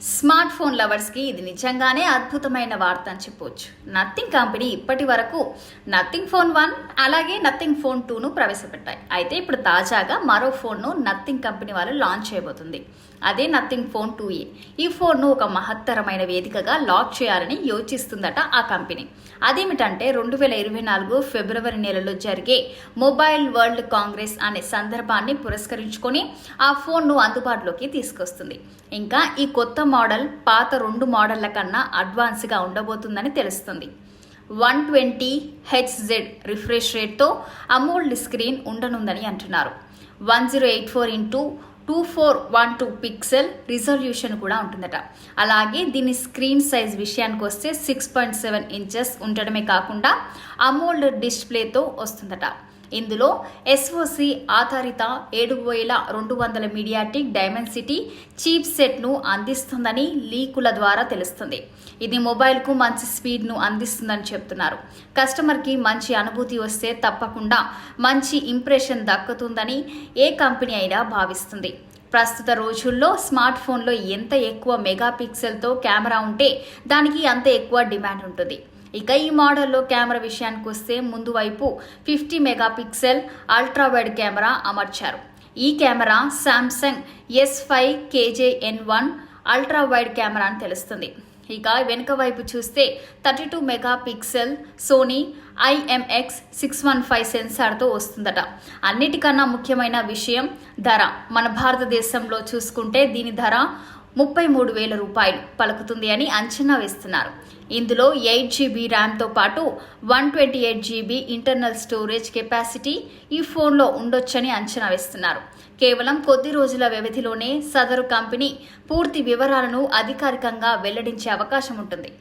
Smart phone లవర్స్కి ఇది నిజంగానే అద్భుతమైన వార్త అని చెప్పొచ్చు. నథింగ్ కంపెనీ ఇప్పటి వరకు నథింగ్ ఫోన్ 1 అలాగే నథింగ్ ఫోన్ 2ను ప్రవేశపెట్టాయి. అయితే ఇప్పుడు తాజాగా మరో ఫోన్ను నథింగ్ కంపెనీ వాళ్ళు లాంచ్ చేయబోతుంది. అదే నథింగ్ ఫోన్ 2A. ఈ ఫోన్ను ఒక మహత్తరమైన వేదికగా లాంచ్ చేయాలని యోచిస్తుందట ఆ కంపెనీ. అదేమిటంటే 2024 ఫిబ్రవరి నెలలో జరిగే మొబైల్ వరల్డ్ కాంగ్రెస్ అనే సందర్భాన్ని పురస్కరించుకొని ఆ ఫోన్ను అందుబాటులోకి తీసుకొస్తుంది. ఇంకా ఈ కొత్త మోడల్ పాత 2 మోడళ్ల కన్నా అడ్వాన్స్గా ఉండబోతుందని తెలుస్తుంది. 120Hz రిఫ్రెష్ రేట్తో అమోల్డ్ స్క్రీన్ ఉండనుందని అంటున్నారు. 1084x2412 పిక్సెల్ రిజల్యూషన్ కూడా ఉంటుందట. అలాగే దీని స్క్రీన్ సైజ్ విషయానికి వస్తే 6.7 ఇంచెస్ ఉండడమే కాకుండా అమోల్డ్ డిస్ప్లేతో వస్తుందట. ఇందులో SoC ఆధారిత 7200 మీడియాటెక్ డైమెన్సిటీ చీప్ సెట్ను అందిస్తుందని లీకుల ద్వారా తెలుస్తుంది. ఇది మొబైల్కు మంచి స్పీడ్ను అందిస్తుందని చెప్తున్నారు. కస్టమర్కి మంచి అనుభూతి వస్తే తప్పకుండా మంచి ఇంప్రెషన్ దక్కుతుందని ఏ కంపెనీ అయినా భావిస్తుంది. ప్రస్తుత రోజుల్లో స్మార్ట్ ఫోన్లో ఎంత ఎక్కువ మెగాపిక్సెల్తో కెమెరా ఉంటే దానికి అంత ఎక్కువ డిమాండ్ ఉంటుంది. ఇక ఈ మోడల్లో కెమెరా విషయానికి వస్తే ముందు వైపు 50 మెగాపిక్సెల్ అల్ట్రా వైడ్ కెమెరా అమర్చారు. ఈ camera Samsung S5 KJ-N1 ultra wide camera అని తెలుస్తుంది. ఇక వెనుక వైపు చూస్తే 32 మెగాపిక్సెల్ సోనీ IMX615 సెన్సార్తో వస్తుందట. అన్నిటికన్నా ముఖ్యమైన విషయం ధర. మన భారతదేశంలో చూసుకుంటే దీని ధర 33,000 రూపాయలు పలుకుతుంది అని అంచనా వేస్తున్నారు. ఇందులో 8GB ర్యామ్తో పాటు 128GB ఇంటర్నల్ స్టోరేజ్ కెపాసిటీ ఈ ఫోన్లో ఉండొచ్చని అంచనా వేస్తున్నారు. కేవలం కొద్ది రోజుల వ్యవధిలోనే సదరు కంపెనీ పూర్తి వివరాలను అధికారికంగా వెల్లడించే అవకాశం ఉంటుంది.